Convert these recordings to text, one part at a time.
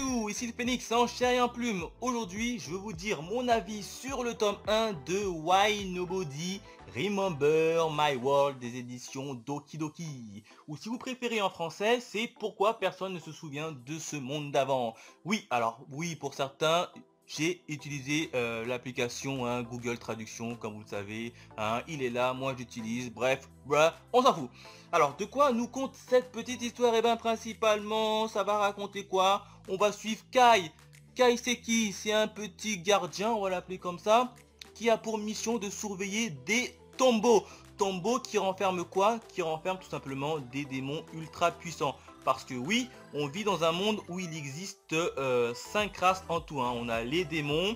tout, ici le Phoenix en chair et en plume. Aujourd'hui, je vais vous dire mon avis sur le tome 1 de Why Nobody Remember My World des éditions Doki Doki. Ou si vous préférez en français, c'est pourquoi personne ne se souvient de ce monde d'avant. Oui, alors oui, pour certains, j'ai utilisé l'application Google Traduction, comme vous le savez. Il est là, moi j'utilise, bref, on s'en fout. Alors, de quoi nous compte cette petite histoire? Eh bien, principalement, ça va raconter quoi? On va suivre Kai. Kai, c'est qui? C'est un petit gardien, on va l'appeler comme ça, qui a pour mission de surveiller des tombeaux. Tombeaux qui renferment quoi? Qui renferment tout simplement des démons ultra puissants. Parce que oui, on vit dans un monde où il existe 5 races en tout. On a les démons,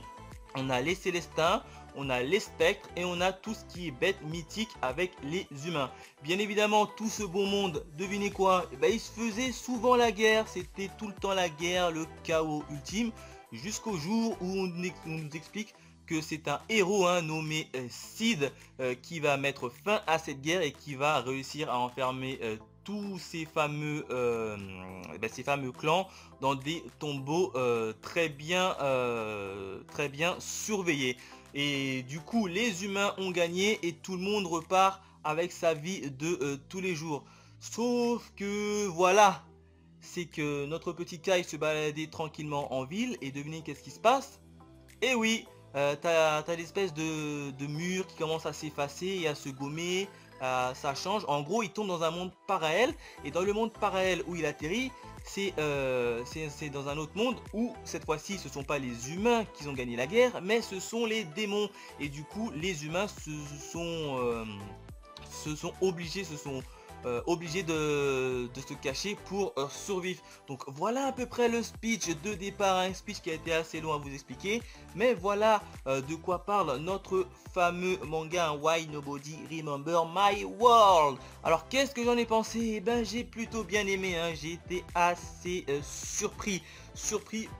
on a les célestins, on a les spectres et on a tout ce qui est bête mythique avec les humains. Bien évidemment, tout ce beau monde, devinez quoi? Il se faisait souvent la guerre, c'était tout le temps la guerre, le chaos ultime, jusqu'au jour où on nous explique que c'est un héros nommé Sid qui va mettre fin à cette guerre et qui va réussir à enfermer tous ces fameux clans dans des tombeaux très bien surveillés. Et du coup, les humains ont gagné et tout le monde repart avec sa vie de tous les jours. Sauf que voilà, c'est que notre petit Kai se baladait tranquillement en ville et devinez qu'est-ce qui se passe? Et oui, t'as l'espèce de mur qui commence à s'effacer et à se gommer, ça change. En gros, il tombe dans un monde parallèle et dans le monde parallèle où il atterrit, c'est dans un autre monde où cette fois-ci ce sont pas les humains qui ont gagné la guerre, mais ce sont les démons. Et du coup, les humains se sont obligés, de se cacher pour survivre. Donc voilà à peu près le speech de départ, un speech qui a été assez long à vous expliquer, mais voilà de quoi parle notre fameux manga Why Nobody Remember My World. Alors qu'est-ce que j'en ai pensé? Eh ben j'ai plutôt bien aimé, j'ai été assez surpris.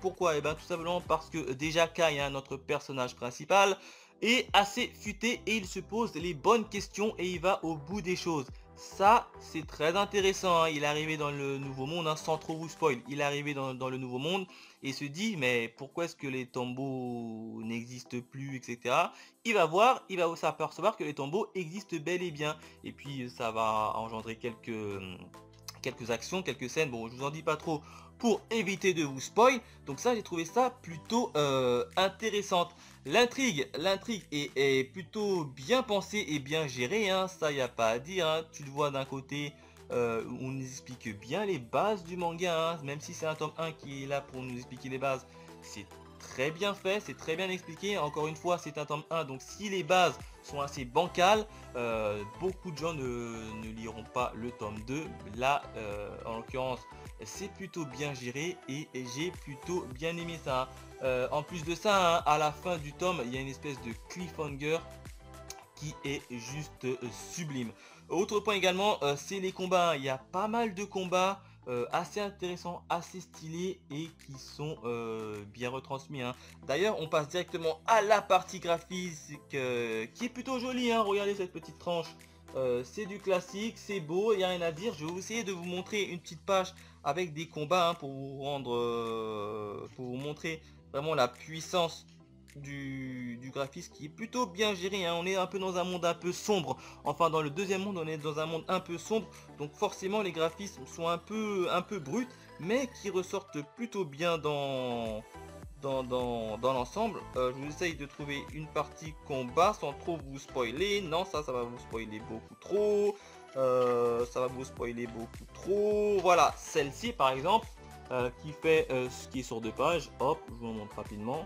Pourquoi? Eh ben tout simplement parce que déjà Kai, notre personnage principal, est assez futé et il se pose les bonnes questions et il va au bout des choses. Ça, c'est très intéressant. Il est arrivé dans le nouveau monde, sans trop vous spoil. Il est arrivé dans le nouveau monde et se dit, mais pourquoi est-ce que les tombeaux n'existent plus, etc. Il va voir, il va s'apercevoir que les tombeaux existent bel et bien. Et puis, ça va engendrer quelques actions, quelques scènes. Bon, je vous en dis pas trop pour éviter de vous spoil. Donc ça, j'ai trouvé ça plutôt intéressante. L'intrigue est plutôt bien pensée et bien gérée, ça y a pas à dire. Tu le vois d'un côté, on nous explique bien les bases du manga, même si c'est un tome 1 qui est là pour nous expliquer les bases. C'est très bien fait, c'est très bien expliqué. Encore une fois, c'est un tome 1, donc si les bases sont assez bancales, beaucoup de gens ne liront pas le tome 2. Là, en l'occurrence, c'est plutôt bien géré et j'ai plutôt bien aimé ça. En plus de ça, à la fin du tome, il y a une espèce de cliffhanger qui est juste sublime. Autre point également, c'est les combats. Il y a pas mal de combats assez intéressants, assez stylés et qui sont bien retransmis. D'ailleurs, on passe directement à la partie graphique qui est plutôt jolie. Regardez cette petite tranche. C'est du classique, c'est beau, il n'y a rien à dire. Je vais essayer de vous montrer une petite page avec des combats pour vous pour vous montrer vraiment la puissance du graphisme qui est plutôt bien géré. On est un peu dans un monde un peu sombre. Enfin, dans le deuxième monde, on est dans un monde un peu sombre. Donc forcément, les graphismes sont un peu bruts, mais qui ressortent plutôt bien dans l'ensemble. Je vous essaye de trouver une partie combat sans trop vous spoiler. Non, ça va vous spoiler beaucoup trop. Ça va vous spoiler beaucoup trop. Voilà, celle-ci par exemple, qui fait ce qui est sur 2 pages. Hop, je vous montre rapidement.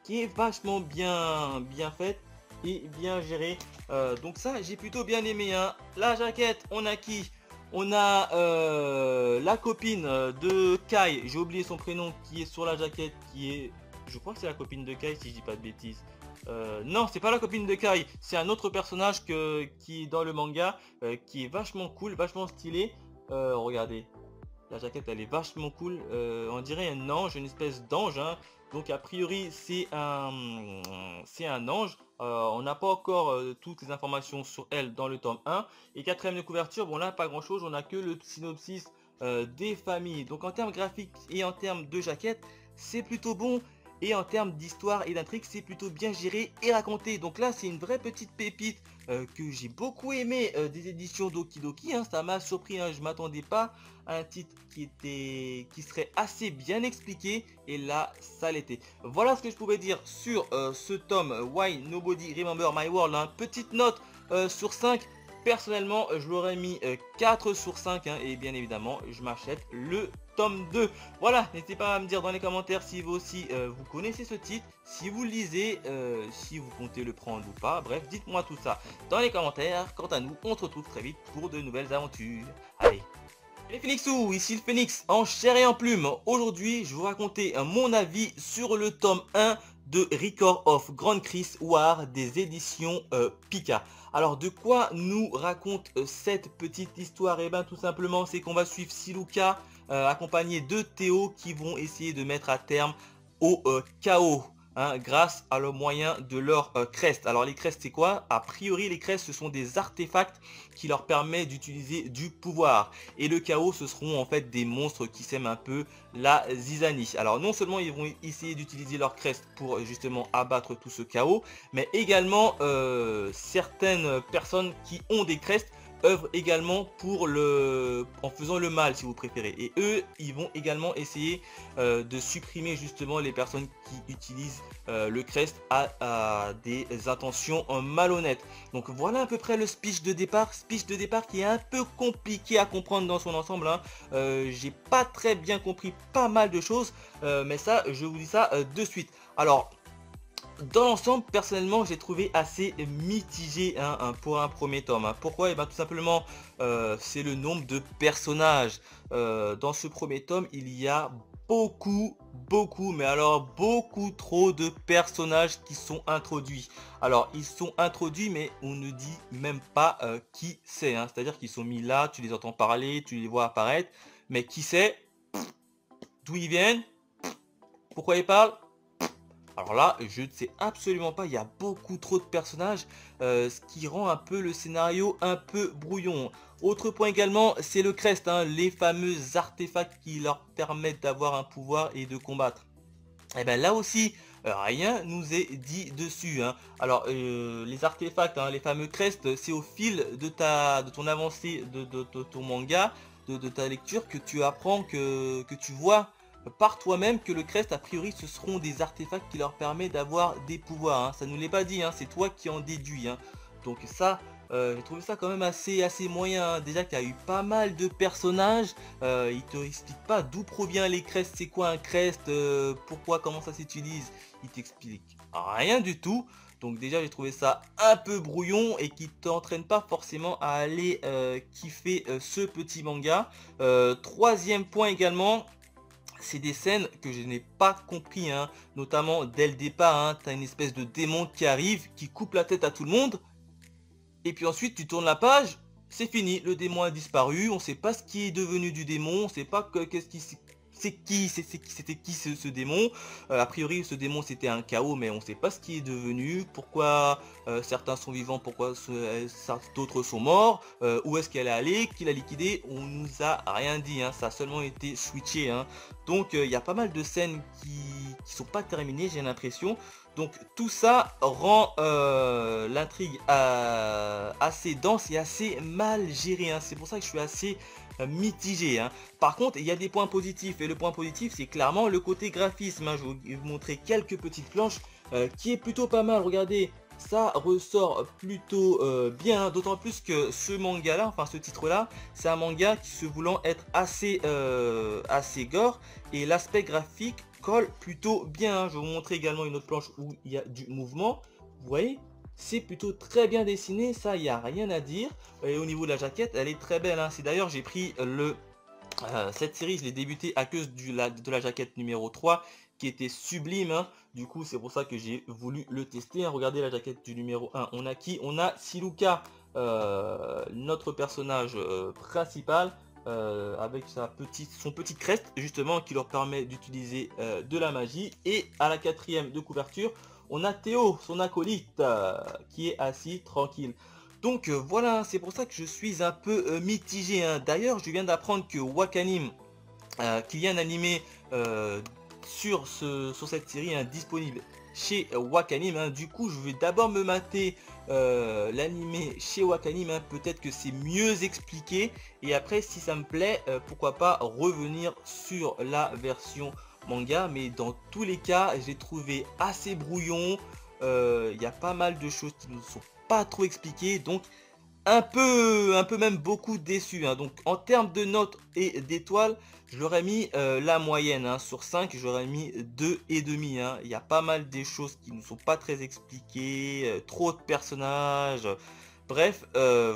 Qui est vachement bien faite et bien gérée. Donc ça, j'ai plutôt bien aimé. La jaquette, on a qui? On a la copine de Kai, j'ai oublié son prénom, qui est sur la jaquette, qui est... Je crois que c'est la copine de Kai si je dis pas de bêtises. Non, c'est pas la copine de Kai, c'est un autre personnage qui est dans le manga, qui est vachement cool, vachement stylé. Regardez, la jaquette elle est vachement cool, on dirait un ange, une espèce d'ange. Donc a priori c'est un ange. On n'a pas encore toutes les informations sur elle dans le tome 1. Et quatrième de couverture, bon là pas grand chose, on a que le synopsis des familles. Donc en termes graphiques et en termes de jaquettes, c'est plutôt bon. Et en termes d'histoire et d'intrigue, c'est plutôt bien géré et raconté. Donc là, c'est une vraie petite pépite que j'ai beaucoup aimé des éditions Doki Doki. Hein. Ça m'a surpris, hein. Je m'attendais pas à un titre qui serait assez bien expliqué. Et là, ça l'était. Voilà ce que je pouvais dire sur ce tome Why Nobody Remember My World. Hein. Petite note sur 5. Personnellement, je l'aurais mis 4 sur 5 hein, et bien évidemment, je m'achète le tome 2. Voilà, n'hésitez pas à me dire dans les commentaires si vous aussi vous connaissez ce titre, si vous le lisez, si vous comptez le prendre ou pas. Bref, dites-moi tout ça dans les commentaires. Quant à nous, on se retrouve très vite pour de nouvelles aventures. Allez, les Phoenixous, ici le Phoenix en chair et en plume. Aujourd'hui, je vais vous raconter mon avis sur le tome 1 de Record of Grand Chris War des éditions Pika. Alors de quoi nous raconte cette petite histoire? Et bien tout simplement c'est qu'on va suivre Siluka accompagné de Théo qui vont essayer de mettre à terme au chaos. Hein, grâce à le moyen de leur crest. Alors les crests c'est quoi? A priori les crests ce sont des artefacts qui leur permettent d'utiliser du pouvoir. Et le chaos ce seront en fait des monstres qui sèment un peu la zizanie. Alors non seulement ils vont essayer d'utiliser leur crest pour justement abattre tout ce chaos, mais également certaines personnes qui ont des crests œuvrent également pour en faisant le mal si vous préférez. Et eux ils vont également essayer de supprimer justement les personnes qui utilisent le crest à des intentions malhonnêtes. Donc voilà à peu près le speech de départ qui est un peu compliqué à comprendre dans son ensemble. Hein. J'ai pas très bien compris pas mal de choses, mais ça je vous dis ça de suite. Alors dans l'ensemble, personnellement, j'ai trouvé assez mitigé hein, pour un premier tome. Hein. Pourquoi? Et bien tout simplement, c'est le nombre de personnages. Dans ce premier tome, il y a beaucoup, mais alors beaucoup trop de personnages qui sont introduits. Alors, ils sont introduits, mais on ne dit même pas qui c'est. Hein. C'est-à-dire qu'ils sont mis là, tu les entends parler, tu les vois apparaître, mais qui c'est? D'où ils viennent? Pourquoi ils parlent? Alors là, je ne sais absolument pas, il y a beaucoup trop de personnages, ce qui rend un peu le scénario un peu brouillon. Autre point également, c'est le crest, hein, les fameux artefacts qui leur permettent d'avoir un pouvoir et de combattre. Et bien là aussi, rien nous est dit dessus. Hein. Alors, les artefacts, hein, les fameux crests, c'est au fil de ton avancée de ton manga, de ta lecture, que tu apprends, que tu vois par toi-même que le crest, a priori, ce seront des artefacts qui leur permettent d'avoir des pouvoirs. Hein. Ça ne nous l'est pas dit, hein, c'est toi qui en déduis. Hein. Donc ça, j'ai trouvé ça quand même assez moyen. Hein. Déjà qu'il y a eu pas mal de personnages, ils te expliquent pas d'où provient les crests, c'est quoi un crest, pourquoi, comment ça s'utilise. Ils t'expliquent rien du tout. Donc déjà j'ai trouvé ça un peu brouillon et qui t'entraîne pas forcément à aller kiffer ce petit manga. Troisième point également, c'est des scènes que je n'ai pas compris, hein. Notamment dès le départ, hein, tu as une espèce de démon qui arrive, qui coupe la tête à tout le monde, et puis ensuite tu tournes la page, c'est fini, le démon a disparu, on sait pas ce qui est devenu du démon, on sait pas qu'est-ce qui c'était qui ce démon. A priori ce démon c'était un chaos, mais on sait pas ce qui est devenu, pourquoi certains sont vivants, pourquoi d'autres sont morts, où est-ce qu'elle est allée, qui l'a liquidé, on nous a rien dit, hein, ça a seulement été switché. Hein. Donc il y a pas mal de scènes qui sont pas terminées, j'ai l'impression. Donc tout ça rend l'intrigue assez dense et assez mal gérée. Hein. C'est pour ça que je suis assez mitigé. Hein. Par contre, il y a des points positifs. Et le point positif, c'est clairement le côté graphisme. Hein. Je vais vous montrer quelques petites planches qui est plutôt pas mal. Regardez, ça ressort plutôt bien. Hein. D'autant plus que ce manga-là, enfin ce titre-là, c'est un manga qui se voulant être assez gore. Et l'aspect graphique colle plutôt bien. Hein. Je vais vous montrer également une autre planche où il y a du mouvement. Vous voyez, c'est plutôt très bien dessiné, ça il n'y a rien à dire. Et au niveau de la jaquette, elle est très belle. Hein. C'est d'ailleurs, j'ai pris cette série, je l'ai débuté à cause de la jaquette numéro 3 qui était sublime. Hein. Du coup, c'est pour ça que j'ai voulu le tester. Hein. Regardez la jaquette du numéro 1. On a qui? On a Siluka, notre personnage principal. Avec son petit crest justement qui leur permet d'utiliser de la magie. Et à la 4e de couverture, on a Théo, son acolyte, qui est assis tranquille. Donc voilà, c'est pour ça que je suis un peu mitigé, hein. D'ailleurs, je viens d'apprendre que Wakanim, qu'il y a un animé sur cette série, hein, disponible chez Wakanim, hein. Du coup, je vais d'abord me mater l'animé chez Wakanim, hein. Peut-être que c'est mieux expliqué. Et après, si ça me plaît, pourquoi pas revenir sur la version manga. Mais dans tous les cas, j'ai trouvé assez brouillon. Il y a pas mal de choses qui ne sont pas trop expliquées. Donc un peu même beaucoup déçu, hein. Donc en termes de notes et d'étoiles, je leur ai mis la moyenne, hein. Sur 5, j'aurais mis 2,5, hein. Il y a pas mal des choses qui ne sont pas très expliquées, trop de personnages. Bref,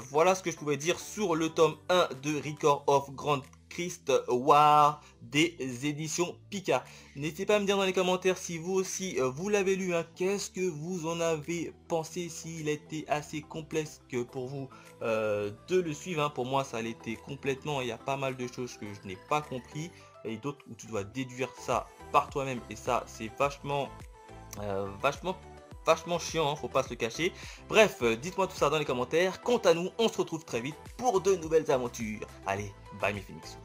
voilà ce que je pouvais dire sur le tome 1 de Record of Grand Christ War des éditions Pika. N'hésitez pas à me dire dans les commentaires si vous aussi vous l'avez lu, hein. Qu'est-ce que vous en avez pensé, s'il était assez complexe que pour vous de le suivre, hein. Pour moi ça l'était complètement. Il y a pas mal de choses que je n'ai pas compris et d'autres où tu dois déduire ça par toi-même, et ça c'est vachement chiant, hein, faut pas se le cacher. Bref, dites-moi tout ça dans les commentaires. Quant à nous, on se retrouve très vite pour de nouvelles aventures. Allez, bye mes Phoenix.